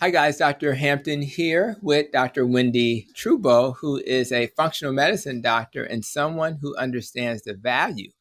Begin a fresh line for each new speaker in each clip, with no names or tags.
Hi guys, Dr. Hampton here with Dr. Wendie Trubow, who is a functional medicine doctor and someone who understands the value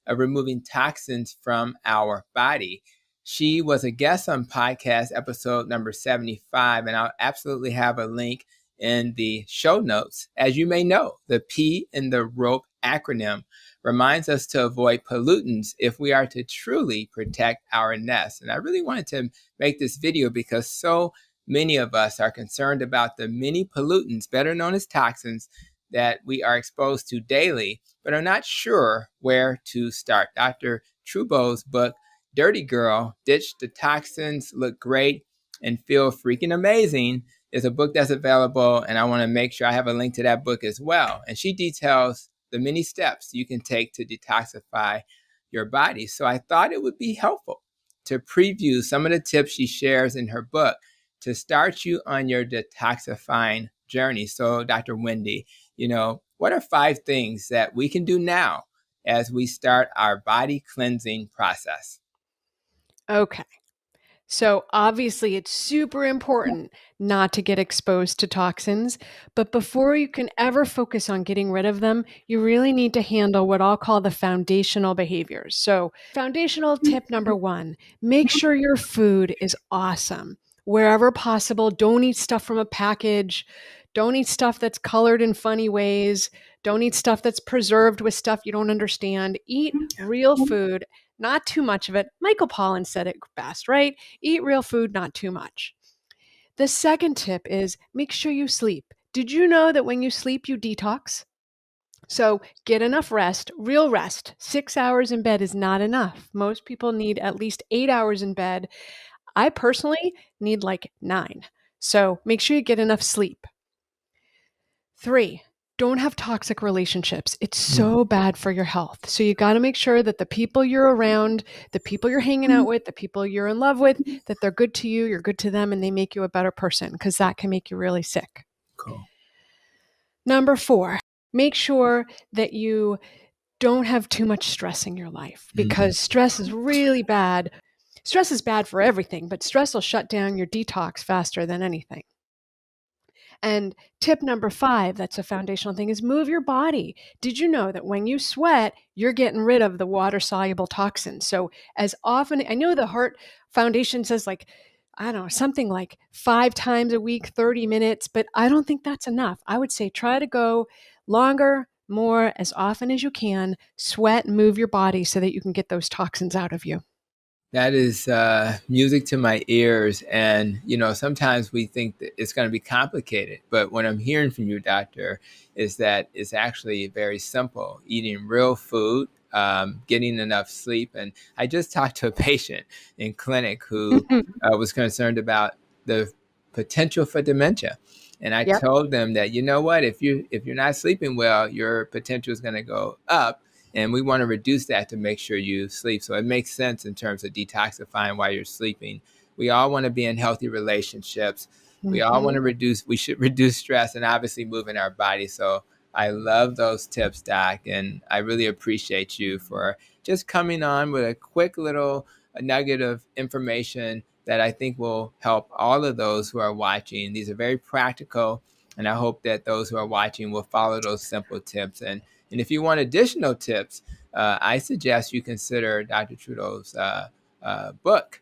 of removing toxins from our body. She was a guest on podcast episode number 75, and I'll absolutely have a link in the show notes. As you may know, the P in the ROPE acronym reminds us to avoid pollutants if we are to truly protect our N.E.S.T. And I really wanted to make this video because so many of us are concerned about the many pollutants, better known as toxins, that we are exposed to daily, but are not sure where to start. Dr. Trubow's book, Dirty Girl, Ditch the Toxins, Look Great, and Feel Freaking Amazing, is a book that's available, and I want to make sure I have a link to that book as well. And she details the many steps you can take to detoxify your body. So I thought it would be helpful to preview some of the tips she shares in her book to start you on your detoxifying journey. So, Dr. Wendie, what are 5 things that we can do now as we start our body cleansing process?
Okay. So obviously it's super important not to get exposed to toxins, but before you can ever focus on getting rid of them, you really need to handle what I'll call the foundational behaviors. So foundational tip number 1, make sure your food is awesome. Wherever possible, don't eat stuff from a package. Don't eat stuff that's colored in funny ways. Don't eat stuff that's preserved with stuff you don't understand. Eat real food, not too much of it. Michael Pollan said it best, right? Eat real food, not too much. The second tip is make sure you sleep. Did you know that when you sleep, you detox? So get enough rest, real rest. 6 hours in bed is not enough. Most people need at least 8 hours in bed. I personally need like 9. So make sure you get enough sleep. 3, don't have toxic relationships. It's so bad for your health. So you got to make sure that the people you're around, the people you're hanging out with, the people you're in love with, that they're good to you, you're good to them, and they make you a better person, because that can make you really sick.
Cool.
Number 4, make sure that you don't have too much stress in your life, because stress is really bad. Stress is bad for everything, but stress will shut down your detox faster than anything. And tip number 5, that's a foundational thing, is move your body. Did you know that when you sweat, you're getting rid of the water-soluble toxins? So as often, I know the Heart Foundation says something like 5 times a week, 30 minutes, but I don't think that's enough. I would say try to go longer, more, as often as you can. Sweat and move your body so that you can get those toxins out of you.
That is music to my ears. And, sometimes we think that it's going to be complicated. But what I'm hearing from you, doctor, is that it's actually very simple. Eating real food, getting enough sleep. And I just talked to a patient in clinic who was concerned about the potential for dementia. And I told them that, you know what, if you're not sleeping well, your potential is going to go up. And we want to reduce that to make sure you sleep. So it makes sense in terms of detoxifying while you're sleeping. We all want to be in healthy relationships. We all want to we should reduce stress and obviously move in our body. So I love those tips, Doc. And I really appreciate you for just coming on with a quick little nugget of information that I think will help all of those who are watching. These are very practical. And I hope that those who are watching will follow those simple tips. And if you want additional tips, I suggest you consider Dr. Trubow's book.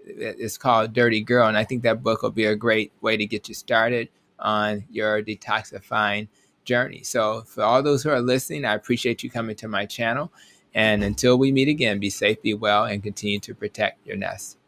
It's called Dirty Girl, and I think that book will be a great way to get you started on your detoxifying journey. So for all those who are listening, I appreciate you coming to my channel. And until we meet again, be safe, be well, and continue to protect your N.E.S.T.